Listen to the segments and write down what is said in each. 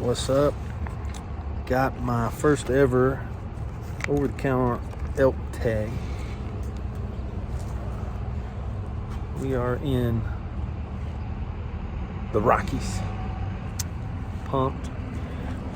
What's up? Got my first ever over-the-counter elk tag. We are in the Rockies. Pumped.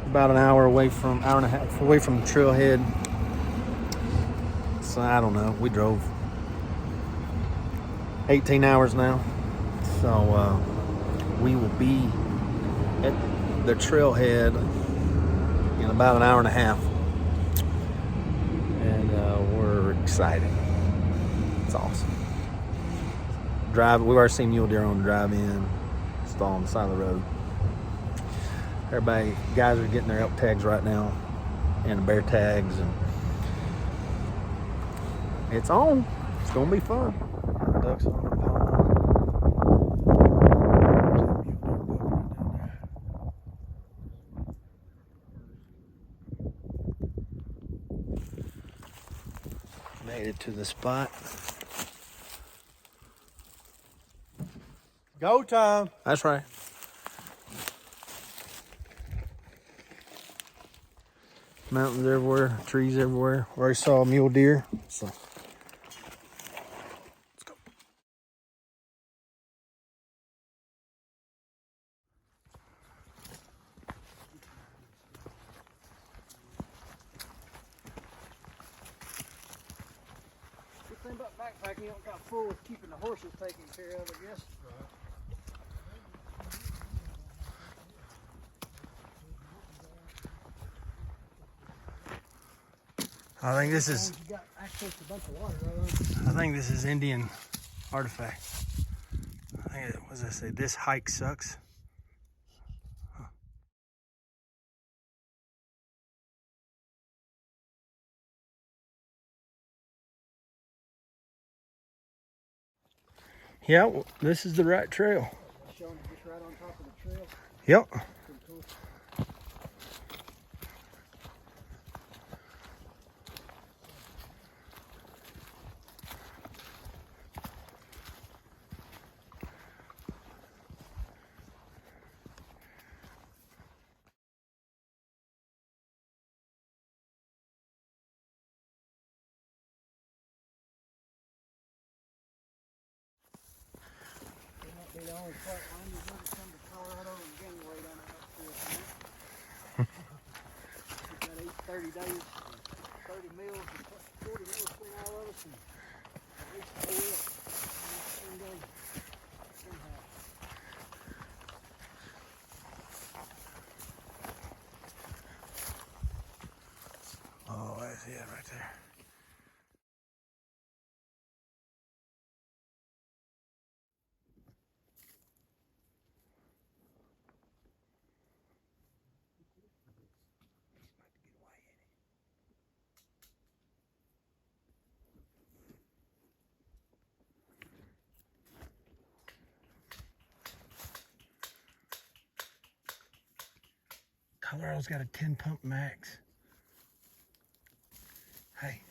About an hour and a half away from the trailhead. So I don't know. We drove 18 hours now. So we will be at the trailhead in about an hour and a half. And we're excited. It's awesome. We've already seen mule deer on the drive-in. It's all on the side of the road. Guys are getting their elk tags right now and the bear tags, and it's on. It's gonna be fun. Ducks on the pond. Made it to the spot. Go time. That's right. Mountains everywhere, trees everywhere. Already saw a mule deer. So let's go. Good thing about backpacking, you don't got full of keeping the horses taken care of, I guess. I think this is. You got access to a bunch of water, though. I think this is Indian artifact. I think it was. I say this hike sucks. Huh. Yeah, well, this is the right trail. Showing it just right on top of the trail. Yep. Pretty cool. Be the only part line you're going to come to Colorado in January down that trail. We've got 30 days, 30 meals, and 40 meals between all of us, and at least a wheel. 10 days. Oh, that's it right there. Colorado's got a 10 pump max. Hey.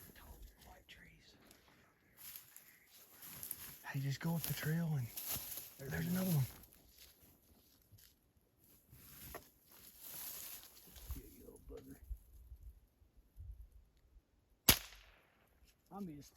White trees. Hey, just go up the trail and there's another one. You little bugger. I missed.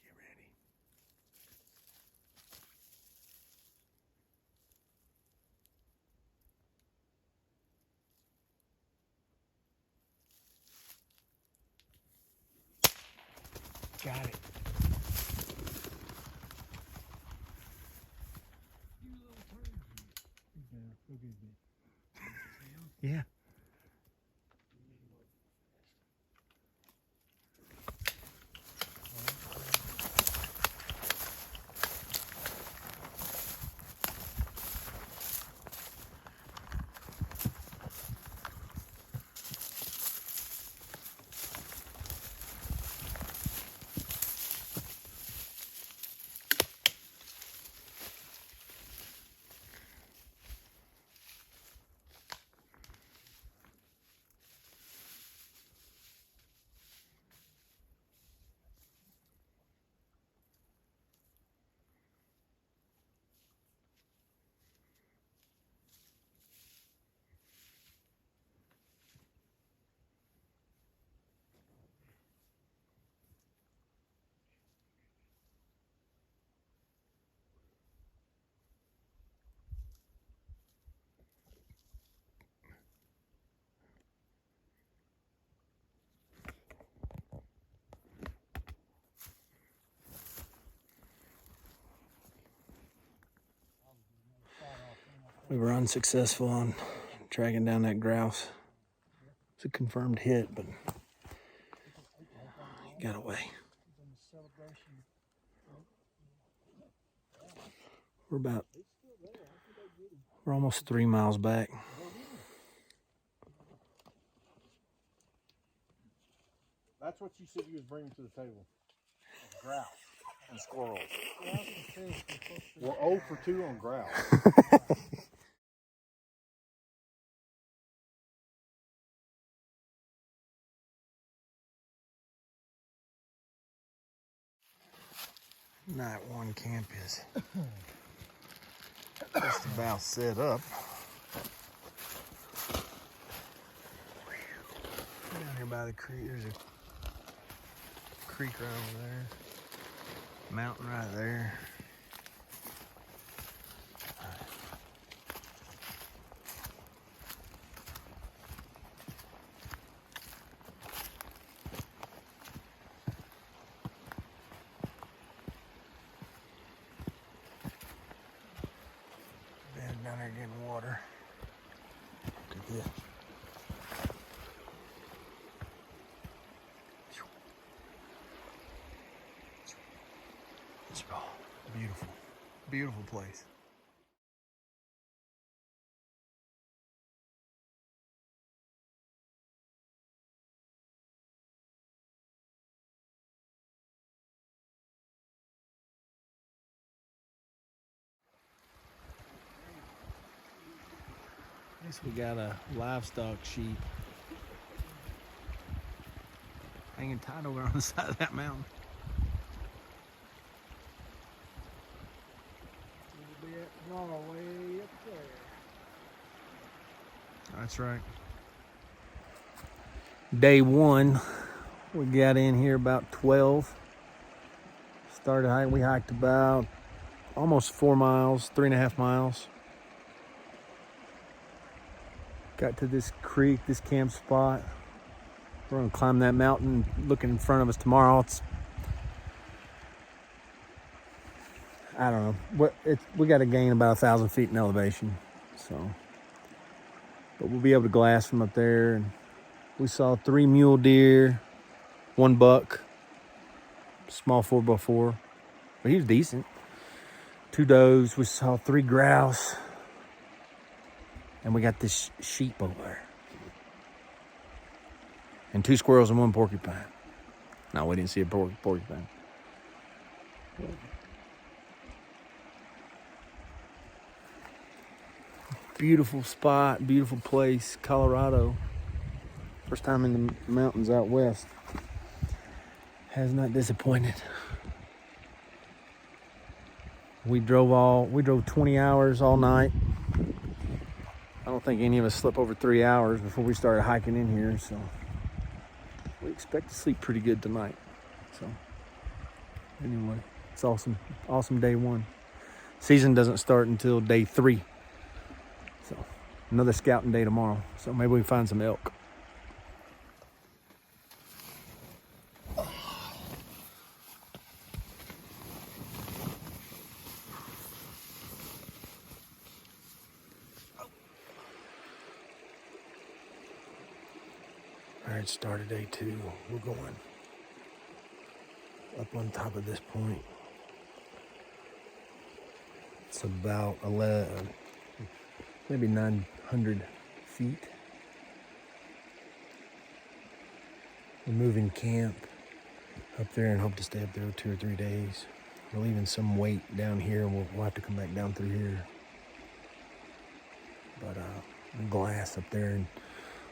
Get ready. Got it. You little turd. Yeah. We were unsuccessful on tracking down that grouse. It's a confirmed hit, but he got away. We're almost 3 miles back. That's what you said you was bringing to the table. Grouse and squirrels. We're 0 for 2 on grouse. Night one camp is just about set up. Down here by the creek, there's a creek right over there. Mountain right there. Down there getting water. Look at this. It's beautiful, beautiful place. I guess we got a livestock sheep hanging tight over on the side of that mountain. It'll be at Norway up there. That's right. Day one, we got in here about 12. Started hiking. We hiked about almost 4 miles, 3.5 miles. Got to this creek, this camp spot. We're gonna climb that mountain, look in front of us tomorrow. I don't know. We got to gain about 1,000 feet in elevation, so. But we'll be able to glass from up there. And we saw 3 mule deer, 1 buck, small 4x4, but he was decent. 2 does. We saw 3 grouse, and we got this sheep over there, and 2 squirrels and 1 porcupine. No, we didn't see a porcupine. Beautiful spot, beautiful place, Colorado. First time in the mountains out west. Has not disappointed. We drove 20 hours all night. I don't think any of us slept over 3 hours before we started hiking in here, so we expect to sleep pretty good tonight. So anyway, it's awesome day one. Season doesn't start until day 3. So another scouting day tomorrow. So maybe we can find some elk. All right, start of day 2. We're going up on top of this point. It's about 11, maybe 900 feet. We're moving camp up there and hope to stay up there 2 or 3 days. We're leaving some weight down here. We'll have to come back down through here. But we'll glass up there and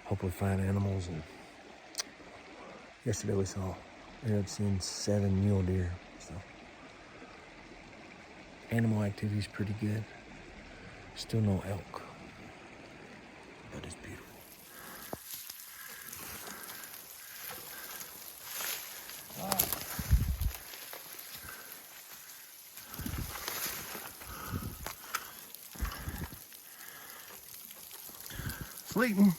hopefully find animals. And yesterday we ended up seeing 7 mule deer. So animal activity is pretty good. Still no elk, but it's beautiful. Sleeping.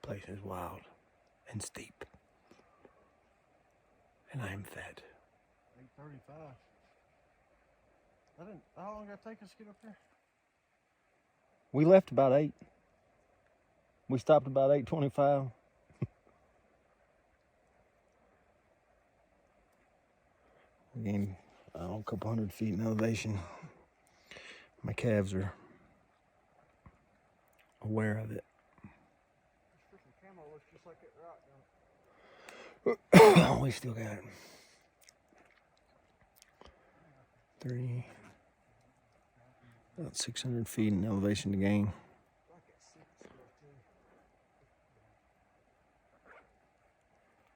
place is wild and steep. And I am fed. 8:35. How long did it take us to get up here? We left about 8. We stopped about 8:25. We gained, I don't know, a couple hundred feet in elevation. My calves are aware of it. This freaking camo looks just like that rock, don't it? We still got about 600 feet in elevation to gain.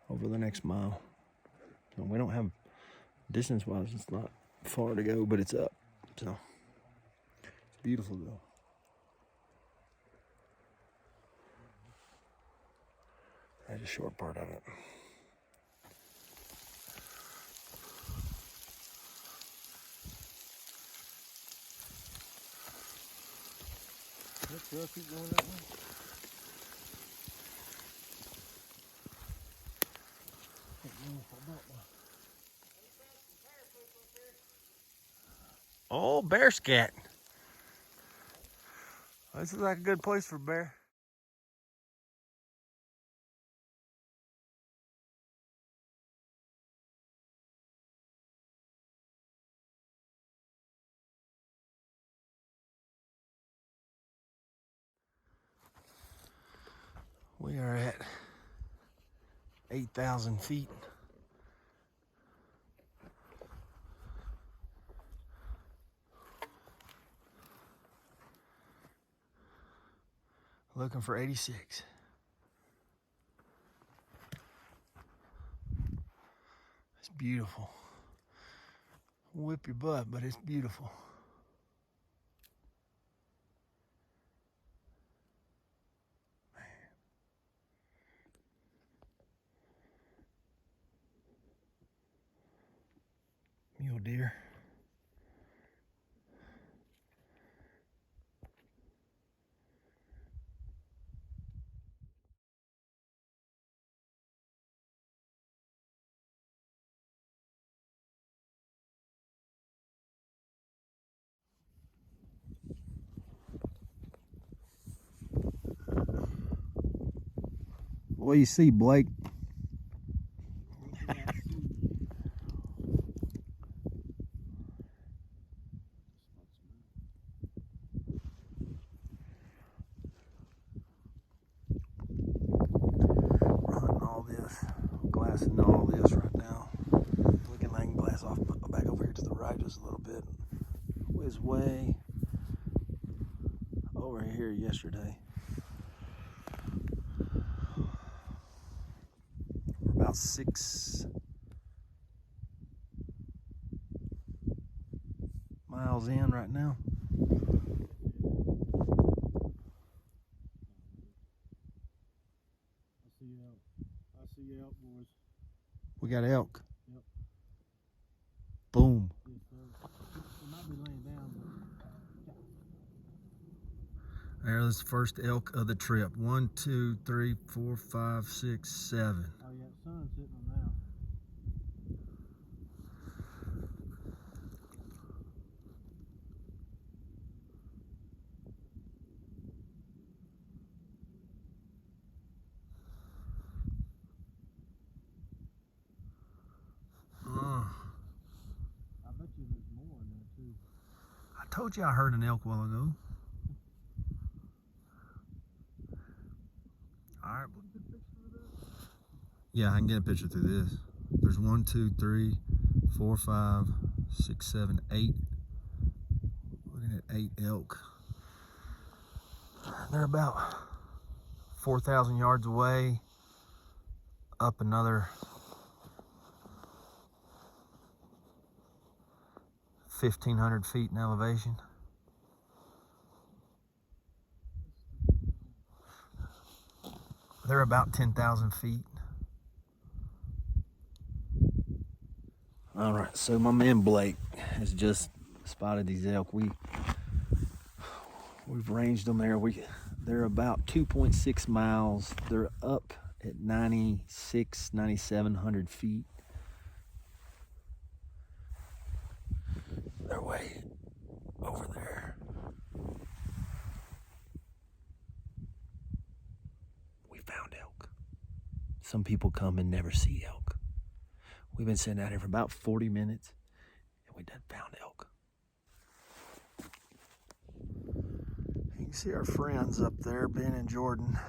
Over the next mile. So we don't have, distance-wise, it's not far to go, but it's up. So it's beautiful though. That's a short part of it. Let's go keep going that way. Oh, bear scat. This is like a good place for bear. We are at 8,000 feet. Looking for 86. It's beautiful. Whip your butt, but it's beautiful. Mule deer. What do you see, Blake? Running all this, glassing all this right now. Looking like I can glass off back over here to the right just a little bit. Was way over here yesterday. We're about 6 miles in right now. I see elk, boys. We got elk. Yep. Boom. Yes, sir. It might be laying down, There's the first elk of the trip. 1, 2, 3, 4, 5, 6, 7. Oh yeah, the sun's hitting them now. I bet you there's more in there too. I told you I heard an elk a while ago. All right. Yeah, I can get a picture through this. There's 1, 2, 3, 4, 5, 6, 7, 8. Looking at 8 elk. They're about 4,000 yards away. Up another 1,500 feet in elevation. They're about 10,000 feet. All right, so my man Blake has just spotted these elk. We've ranged them there. They're about 2.6 miles. They're up at 9,700 feet. They're way over there. We found elk. Some people come and never see elk. We've been sitting out here for about 40 minutes and we done found elk. You can see our friends up there, Ben and Jordan. I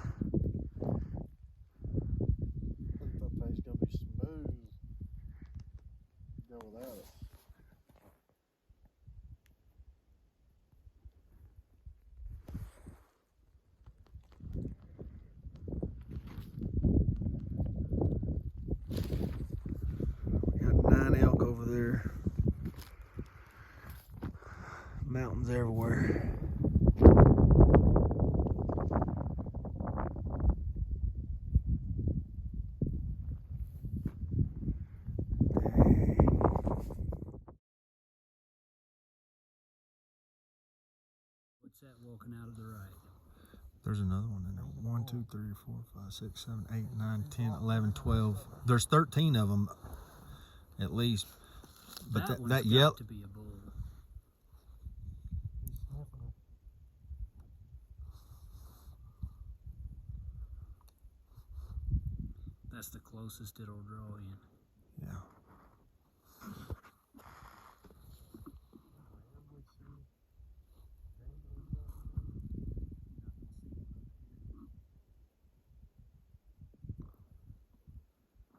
thought that was gonna be smooth. Go without it. We got 9 elk over there. Mountains everywhere. What's that walking out of the right? There's another one in there. 1, 2, 3, 4, 5, 6, 7, 8, 9, 10, 11, 12. There's 13 of them at least. But that one's got yellow. to be a bull. That's the closest it'll draw in. Yeah.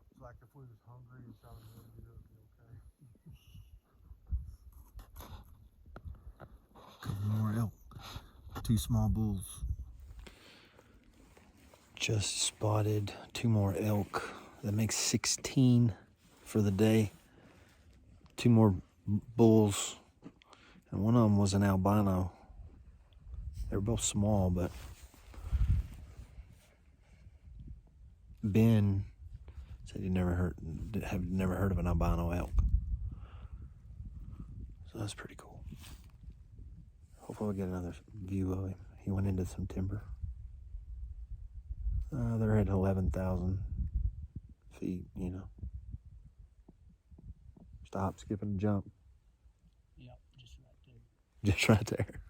It's like if we was hungry and shot him, it'd be okay. Couple more elk. 2 small bulls. Just spotted 2 more elk. That makes 16 for the day. 2 more bulls. And one of them was an albino. They were both small, but Ben said he never heard of an albino elk. So that's pretty cool. Hopefully we'll get another view of him. He went into some timber. They're at 11,000 feet, you know. Stop, skip, and jump. Yep, just right there. Just right there.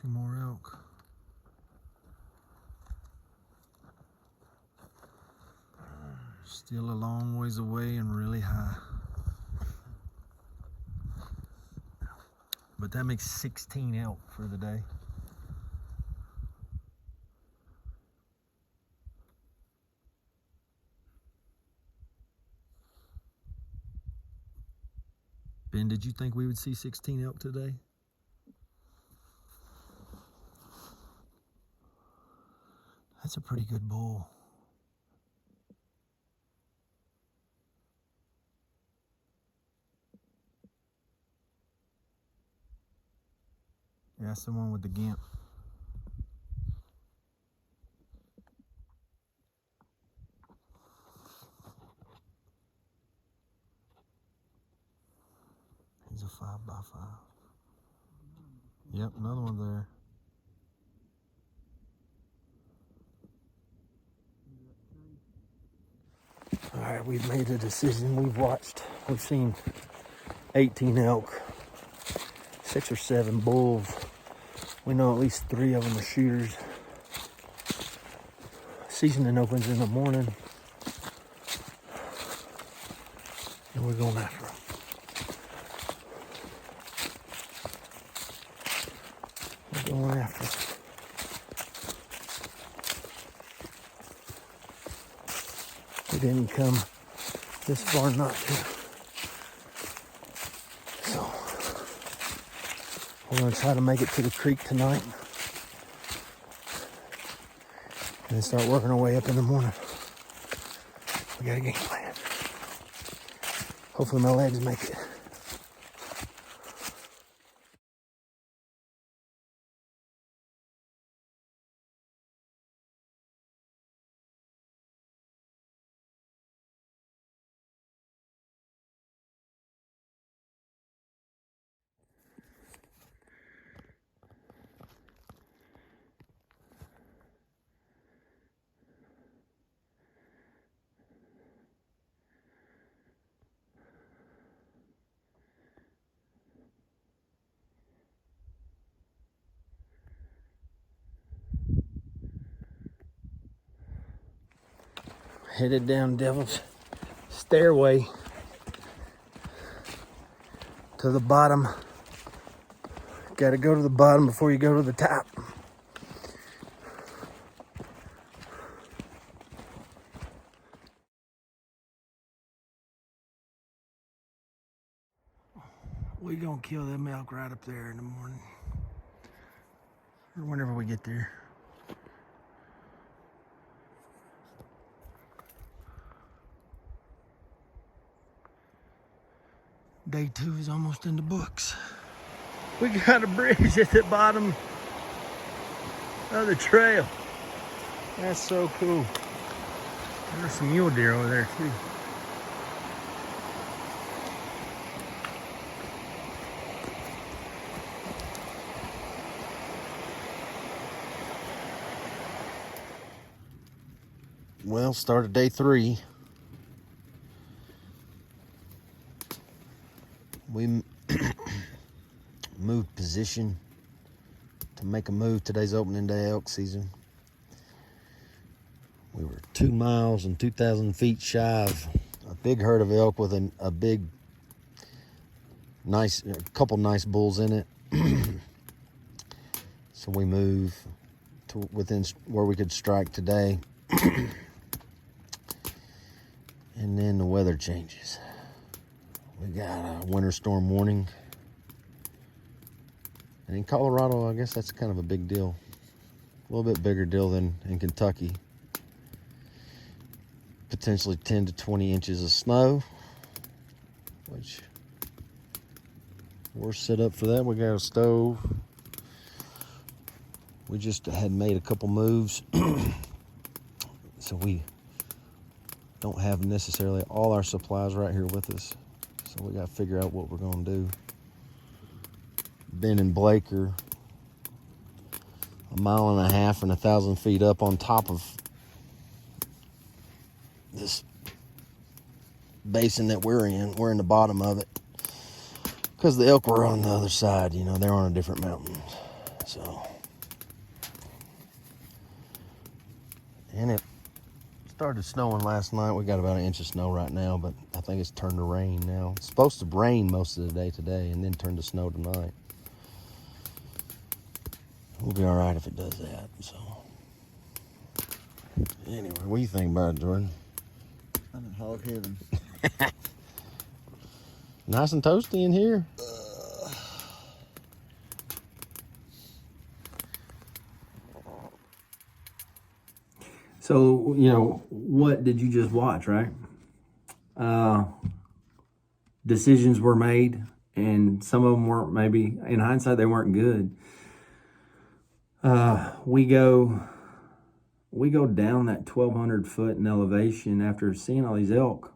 2 more elk. Still a long ways away and really high. But that makes 16 elk for the day. Ben, did you think we would see 16 elk today? That's a pretty good bull. Yeah, that's the one with the gimp. He's a 5x5. Yep, another one there. All right, we've made a decision. We've seen 18 elk, 6 or 7 bulls. We know at least 3 of them are shooters. Seasoning opens in the morning, and we're going after them. We're going after them. We didn't come this far not to. So we're gonna try to make it to the creek tonight and then start working our way up in the morning. We got a game plan. Hopefully my legs make it. Headed down Devil's Stairway to the bottom. Got to go to the bottom before you go to the top. We gonna kill them elk right up there in the morning, or whenever we get there. Day 2 is almost in the books. We got a bridge at the bottom of the trail. That's so cool. There's some mule deer over there too. Well, started day 3. We moved position to make a move. Today's opening day elk season. We were 2 miles and 2,000 feet shy of a big herd of elk with a big, a couple nice bulls in it. So we moved to within where we could strike today. And then the weather changes. We got a winter storm warning. And in Colorado, I guess that's kind of a big deal. A little bit bigger deal than in Kentucky. Potentially 10 to 20 inches of snow, which we're set up for that. We got a stove. We just had made a couple moves. So we don't have necessarily all our supplies right here with us. So we got to figure out what we're going to do. Ben and Blake are 1.5 miles and 1,000 feet up on top of this basin that we're in. We're in the bottom of it because the elk were on the other side. You know, they're on a different mountain. So, and it started snowing last night. We got about 1 inch of snow right now, but I think it's turned to rain now. It's supposed to rain most of the day today and then turn to snow tonight. We'll be all right if it does that. So, anyway, what do you think about it, Jordan? I'm in hog heaven. Nice and toasty in here. So, you know, what did you just watch, right? Decisions were made, and some of them weren't, maybe, in hindsight, they weren't good. We go down that 1,200 foot in elevation after seeing all these elk,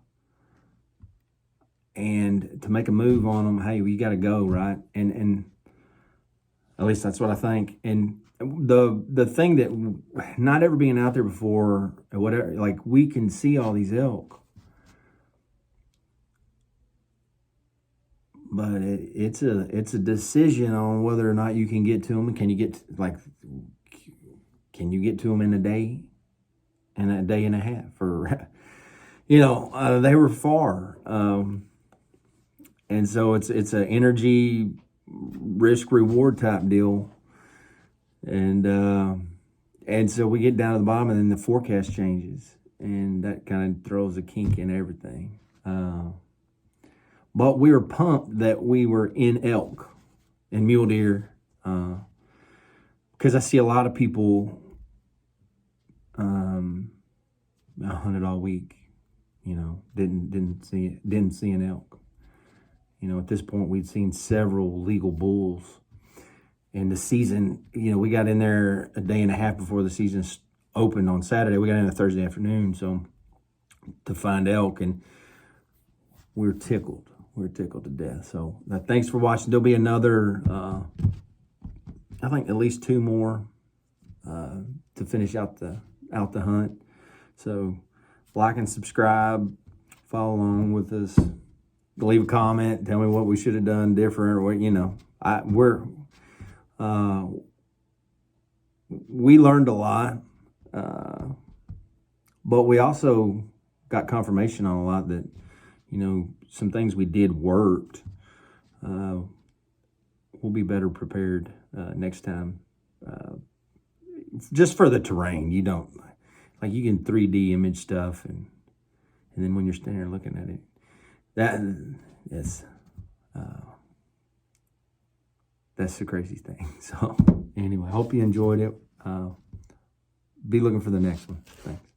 and to make a move on them, hey, we got to go, right? And at least that's what I think. And the thing that, not ever being out there before, or whatever, like, we can see all these elk, but it's a decision on whether or not you can get to them. And can you get to them in a day and a day and a half? Or, you know, they were far, and so it's an energy risk reward type deal. And so we get down to the bottom, and then the forecast changes, and that kind of throws a kink in everything. But we were pumped that we were in elk and mule deer, because I see a lot of people hunted all week, you know, didn't see an elk. You know, at this point, we'd seen several legal bulls. And the season, you know, we got in there a day and a half before the season opened on Saturday. We got in there Thursday afternoon, so to find elk, and we were tickled. We were tickled to death. So thanks for watching. There'll be another, I think at least 2 more to finish out the hunt. So like and subscribe, follow along with us, leave a comment, tell me what we should have done different, or what, you know, we learned a lot But we also got confirmation on a lot that, you know, some things we did worked. We'll be better prepared next time. Just for the terrain, you don't like you can 3D image stuff, and then when you're standing there looking at it, that's the crazy thing. So anyway, hope you enjoyed it. Be looking for the next one. Thanks.